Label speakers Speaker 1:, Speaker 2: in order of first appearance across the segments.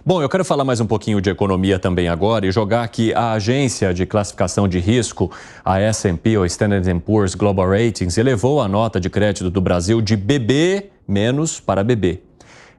Speaker 1: Bom, eu quero falar mais um pouquinho de economia também agora e jogar aqui a agência de classificação de risco, a S&P, ou Standard & Poor's Global Ratings, elevou a nota de crédito do Brasil de BB- para BB.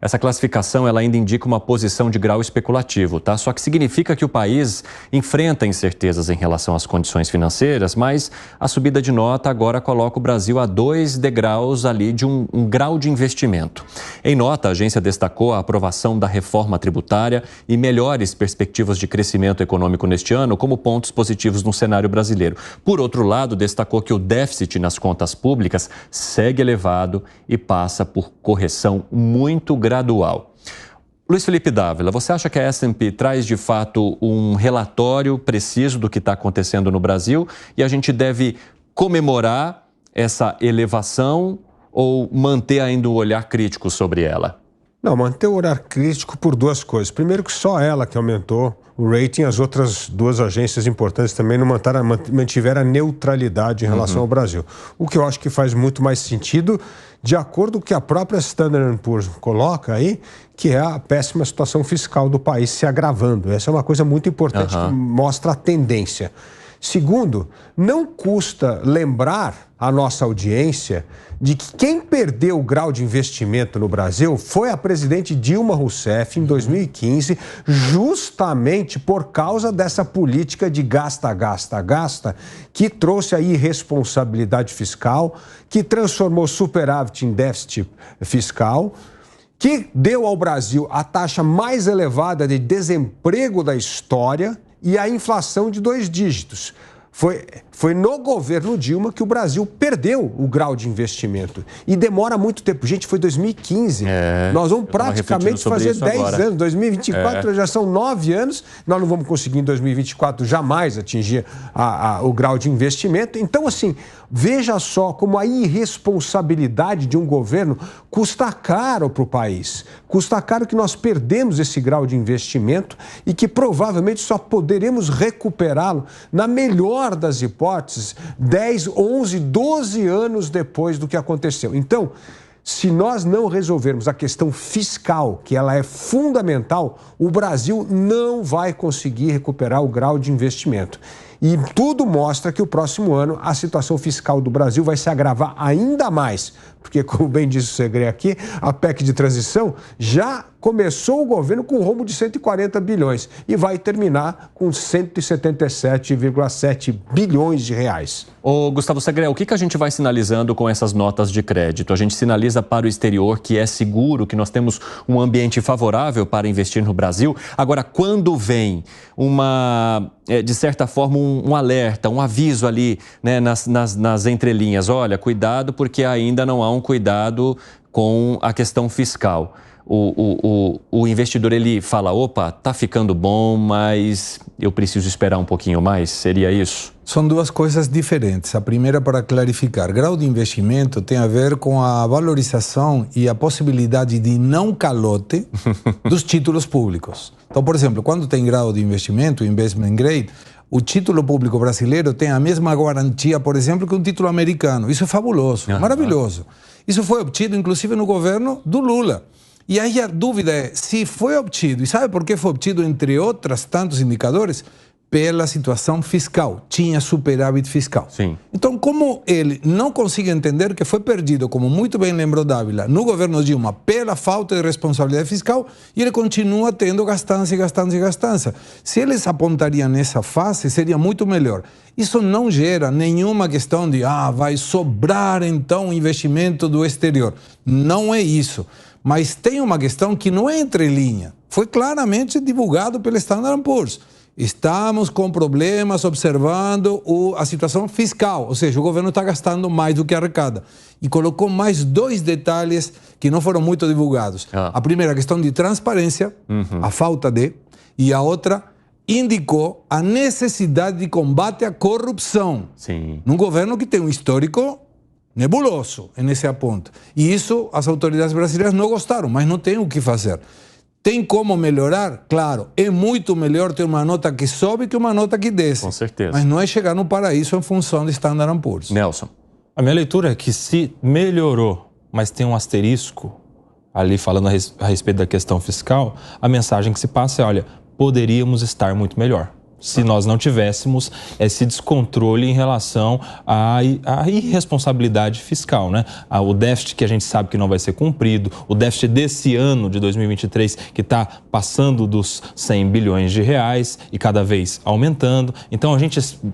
Speaker 1: Essa classificação ela ainda indica uma posição de grau especulativo, tá? Só que significa que o país enfrenta incertezas em relação às condições financeiras, mas a subida de nota agora coloca o Brasil a 2 degraus ali de um grau de investimento. Em nota, a agência destacou a aprovação da reforma tributária e melhores perspectivas de crescimento econômico neste ano como pontos positivos no cenário brasileiro. Por outro lado, destacou que o déficit nas contas públicas segue elevado e passa por correção muito gradual. Luiz Felipe Dávila, você acha que a S&P traz de fato um relatório preciso do que está acontecendo no Brasil e a gente deve comemorar essa elevação ou manter ainda o olhar crítico sobre ela?
Speaker 2: Não, manter o olhar crítico por duas coisas. Primeiro que só ela que aumentou o rating, as outras duas agências importantes também não mantiveram a neutralidade em relação ao Brasil. O que eu acho que faz muito mais sentido, de acordo com o que a própria Standard & Poor's coloca aí, que é a péssima situação fiscal do país se agravando. Essa é uma coisa muito importante que mostra a tendência. Segundo, não custa lembrar a nossa audiência de que quem perdeu o grau de investimento no Brasil foi a presidente Dilma Rousseff em 2015, justamente por causa dessa política de gasta, gasta, gasta, que trouxe a irresponsabilidade fiscal, que transformou superávit em déficit fiscal, que deu ao Brasil a taxa mais elevada de desemprego da história e a inflação de 2 dígitos. Foi no governo Dilma que o Brasil perdeu o grau de investimento. E demora muito tempo. Gente, foi 2015. Nós vamos praticamente fazer 10 anos. 2024 já são 9 anos. Nós não vamos conseguir em 2024 jamais atingir o grau de investimento. Então, assim, veja só como a irresponsabilidade de um governo custa caro para o país. Custa caro que nós perdemos esse grau de investimento e que provavelmente só poderemos recuperá-lo na melhor das hipóteses 10, 11, 12 anos depois do que aconteceu. Então, se nós não resolvermos a questão fiscal, que ela é fundamental, o Brasil não vai conseguir recuperar o grau de investimento. E tudo mostra que o próximo ano a situação fiscal do Brasil vai se agravar ainda mais, porque, como bem disse o Segre aqui, a PEC de transição já começou o governo com um rombo de 140 bilhões e vai terminar com 177,7 bilhões de reais.
Speaker 1: Ô, Gustavo Segre, o que a gente vai sinalizando com essas notas de crédito? A gente sinaliza para o exterior que é seguro, que nós temos um ambiente favorável para investir no Brasil. Agora, quando vem de certa forma, um alerta, um aviso ali, né, nas entrelinhas, olha, cuidado porque ainda não há um cuidado com a questão fiscal. O investidor, ele fala, opa, tá ficando bom, mas eu preciso esperar um pouquinho mais, seria isso?
Speaker 3: São duas coisas diferentes. A primeira, para clarificar, grau de investimento tem a ver com a valorização e a possibilidade de não calote dos títulos públicos. Então, por exemplo, quando tem grau de investimento, investment grade, o título público brasileiro tem a mesma garantia, por exemplo, que um título americano. Isso é fabuloso, maravilhoso. Isso foi obtido, inclusive, no governo do Lula. E aí a dúvida é, se foi obtido, e sabe por que foi obtido, entre outros tantos indicadores? Pela situação fiscal, tinha superávit fiscal.
Speaker 1: Sim.
Speaker 3: Então, como ele não consegue entender que foi perdido, como muito bem lembrou Dávila, no governo Dilma, pela falta de responsabilidade fiscal, e ele continua tendo gastança e gastança e gastança. Se eles apontariam nessa fase, seria muito melhor. Isso não gera nenhuma questão de, vai sobrar então investimento do exterior. Não é isso. Mas tem uma questão que não é entrelinha. Foi claramente divulgado pelo Standard & Poor's. Estamos com problemas observando a situação fiscal, ou seja, o governo está gastando mais do que arrecada. E colocou mais 2 detalhes que não foram muito divulgados. A primeira, a questão de transparência, a falta de, e a outra, indicou a necessidade de combate à corrupção.
Speaker 1: Sim.
Speaker 3: Num governo que tem um histórico nebuloso nesse ponto. E isso as autoridades brasileiras não gostaram, mas não tem o que fazer. Tem como melhorar? Claro, é muito melhor ter uma nota que sobe que uma nota que desce.
Speaker 1: Com certeza.
Speaker 3: Mas não é chegar no paraíso em função de Standard & Poor's.
Speaker 1: Nelson.
Speaker 4: A minha leitura é que se melhorou, mas tem um asterisco, ali falando a respeito da questão fiscal, a mensagem que se passa é, olha, poderíamos estar muito melhor se nós não tivéssemos esse descontrole em relação à irresponsabilidade fiscal, né? O déficit que a gente sabe que não vai ser cumprido, o déficit desse ano de 2023 que está passando dos 100 bilhões de reais e cada vez aumentando. Então,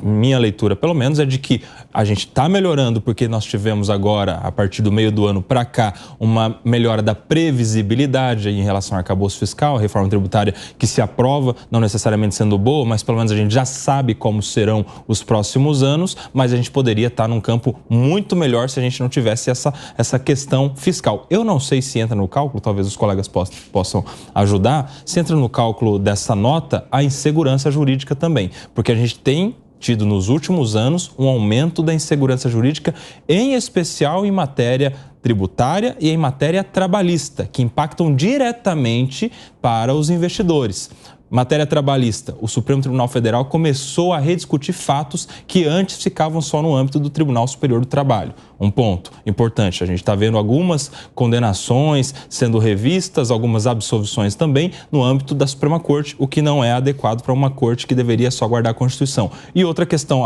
Speaker 4: minha leitura pelo menos é de que a gente está melhorando porque nós tivemos agora, a partir do meio do ano para cá, uma melhora da previsibilidade em relação ao arcabouço fiscal, a reforma tributária que se aprova, não necessariamente sendo boa, mas pelo menos a gente já sabe como serão os próximos anos, mas a gente poderia estar num campo muito melhor se a gente não tivesse essa questão fiscal. Eu não sei se entra no cálculo, talvez os colegas possam ajudar, se entra no cálculo dessa nota a insegurança jurídica também, porque a gente tem tido nos últimos anos um aumento da insegurança jurídica, em especial em matéria tributária e em matéria trabalhista, que impactam diretamente para os investidores. Matéria trabalhista, o Supremo Tribunal Federal começou a rediscutir fatos que antes ficavam só no âmbito do Tribunal Superior do Trabalho. Um ponto importante, a gente está vendo algumas condenações sendo revistas, algumas absolvições também no âmbito da Suprema Corte, o que não é adequado para uma corte que deveria só guardar a Constituição. E outra questão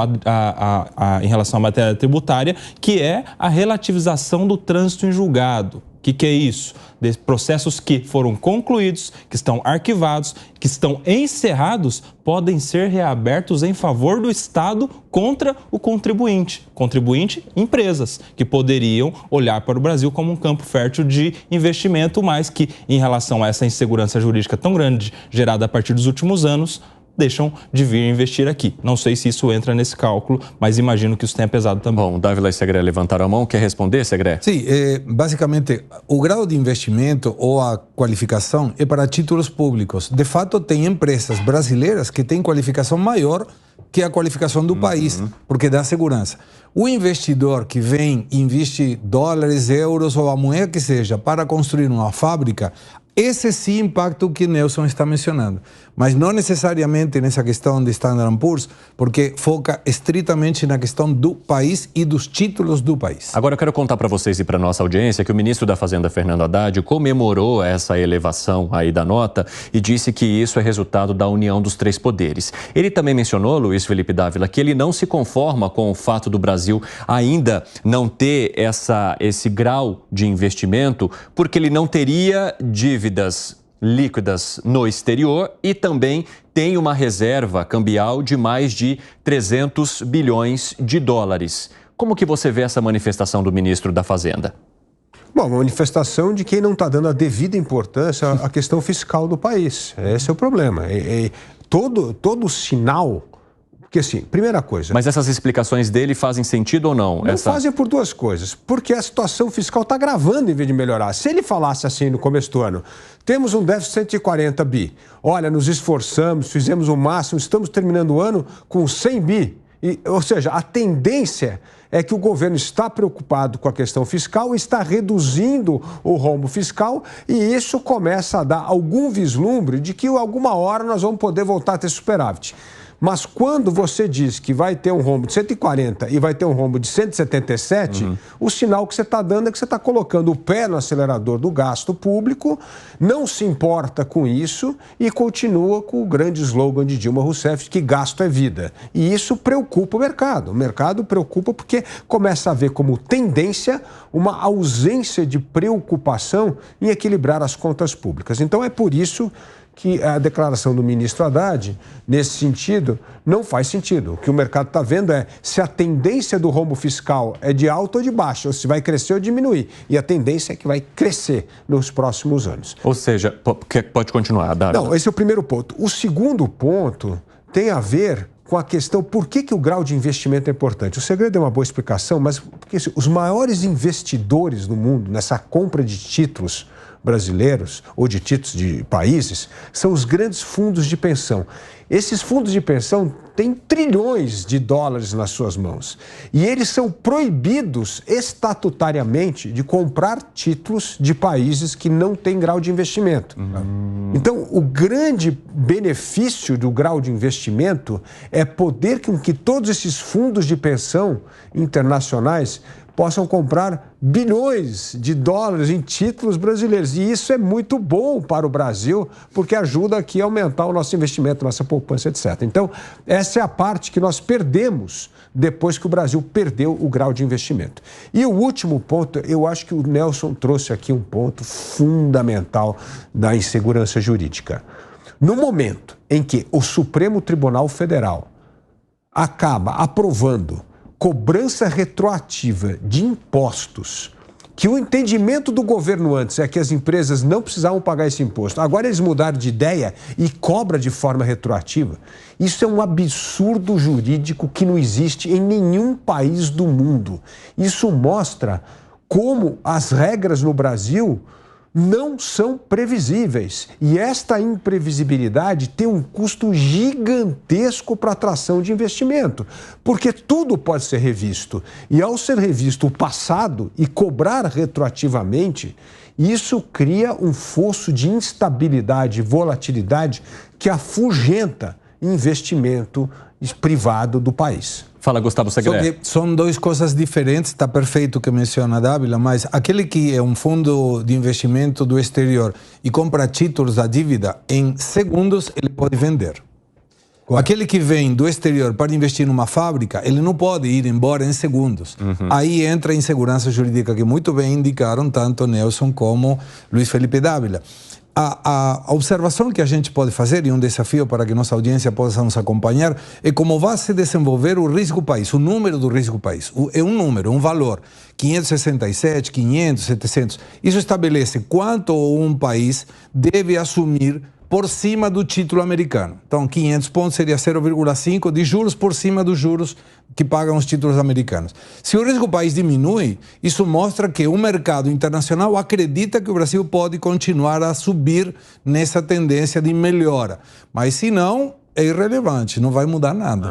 Speaker 4: em relação à matéria tributária, que é a relativização do trânsito em julgado. O que é isso? Processos que foram concluídos, que estão arquivados, que estão encerrados, podem ser reabertos em favor do Estado contra o contribuinte. Contribuinte, empresas, que poderiam olhar para o Brasil como um campo fértil de investimento, mas que, em relação a essa insegurança jurídica tão grande gerada a partir dos últimos anos, deixam de vir investir aqui. Não sei se isso entra nesse cálculo, mas imagino que isso tenha pesado também.
Speaker 1: Bom, Dávila e Segré levantaram a mão. Quer responder, Segré?
Speaker 3: Sim, basicamente, o grau de investimento ou a qualificação é para títulos públicos. De fato, tem empresas brasileiras que têm qualificação maior que a qualificação do país, porque dá segurança. O investidor que vem e investe dólares, euros ou a moeda que seja para construir uma fábrica, esse sim impacta o que Nelson está mencionando, mas não necessariamente nessa questão de Standard & Poor's, porque foca estritamente na questão do país e dos títulos do país.
Speaker 1: Agora eu quero contar para vocês e para nossa audiência que o ministro da Fazenda, Fernando Haddad, comemorou essa elevação aí da nota e disse que isso é resultado da união dos três poderes. Ele também mencionou, Luiz Felipe Dávila, que ele não se conforma com o fato do Brasil ainda não ter esse grau de investimento, porque ele não teria dívidas líquidas no exterior e também tem uma reserva cambial de mais de 300 bilhões de dólares. Como que você vê essa manifestação do ministro da Fazenda?
Speaker 2: Bom, uma manifestação de quem não está dando a devida importância à questão fiscal do país. Esse é o problema. Todo sinal... Porque assim, primeira coisa...
Speaker 1: Mas essas explicações dele fazem sentido ou não?
Speaker 2: Não fazem por duas coisas. Porque a situação fiscal está agravando em vez de melhorar. Se ele falasse assim no começo do ano, temos um déficit de 140 bi. Olha, nos esforçamos, fizemos o máximo, estamos terminando o ano com 100 bi. Ou seja, a tendência é que o governo está preocupado com a questão fiscal, está reduzindo o rombo fiscal e isso começa a dar algum vislumbre de que alguma hora nós vamos poder voltar a ter superávit. Mas quando você diz que vai ter um rombo de 140 e vai ter um rombo de 177, o sinal que você está dando é que você está colocando o pé no acelerador do gasto público, não se importa com isso e continua com o grande slogan de Dilma Rousseff, que gasto é vida. E isso preocupa o mercado. O mercado preocupa porque começa a ver como tendência uma ausência de preocupação em equilibrar as contas públicas. Então é por isso que a declaração do ministro Haddad, nesse sentido, não faz sentido. O que o mercado está vendo é se a tendência do rombo fiscal é de alta ou de baixa, ou se vai crescer ou diminuir. E a tendência é que vai crescer nos próximos anos.
Speaker 1: Ou seja, pode continuar, Dávila.
Speaker 2: Não, esse é o primeiro ponto. O segundo ponto tem a ver com a questão por que o grau de investimento é importante. O Segredo é uma boa explicação, mas porque os maiores investidores do mundo nessa compra de títulos brasileiros ou de títulos de países são os grandes fundos de pensão. Esses fundos de pensão têm trilhões de dólares nas suas mãos e eles são proibidos estatutariamente de comprar títulos de países que não têm grau de investimento. Então, o grande benefício do grau de investimento é poder que todos esses fundos de pensão internacionais possam comprar bilhões de dólares em títulos brasileiros. E isso é muito bom para o Brasil, porque ajuda aqui a aumentar o nosso investimento, nossa poupança, etc. Então, essa é a parte que nós perdemos depois que o Brasil perdeu o grau de investimento. E o último ponto, eu acho que o Nelson trouxe aqui um ponto fundamental da insegurança jurídica. No momento em que o Supremo Tribunal Federal acaba aprovando cobrança retroativa de impostos, que o entendimento do governo antes é que as empresas não precisavam pagar esse imposto, agora eles mudaram de ideia e cobra de forma retroativa. Isso é um absurdo jurídico que não existe em nenhum país do mundo. Isso mostra como as regras no Brasil não são previsíveis. E esta imprevisibilidade tem um custo gigantesco para a atração de investimento, porque tudo pode ser revisto. E ao ser revisto o passado e cobrar retroativamente, isso cria um fosso de instabilidade e volatilidade que afugenta investimento privado do país.
Speaker 1: Fala, Gustavo Segré.
Speaker 3: São duas coisas diferentes, está perfeito o que menciona a Dávila, mas aquele que é um fundo de investimento do exterior e compra títulos da dívida, em segundos ele pode vender. Aquele que vem do exterior para investir numa fábrica, ele não pode ir embora em segundos. Aí entra a insegurança jurídica que muito bem indicaram tanto Nelson como Luiz Felipe Dávila. A observação que a gente pode fazer, e um desafio para que nossa audiência possa nos acompanhar, é como vai se desenvolver o risco país, o número do risco país. É um número, um valor, 567, 500, 700. Isso estabelece quanto um país deve assumir por cima do título americano. Então, 500 pontos seria 0,5 de juros por cima dos juros que pagam os títulos americanos. Se o risco país diminui, isso mostra que o mercado internacional acredita que o Brasil pode continuar a subir nessa tendência de melhora. Mas se não, é irrelevante, não vai mudar nada.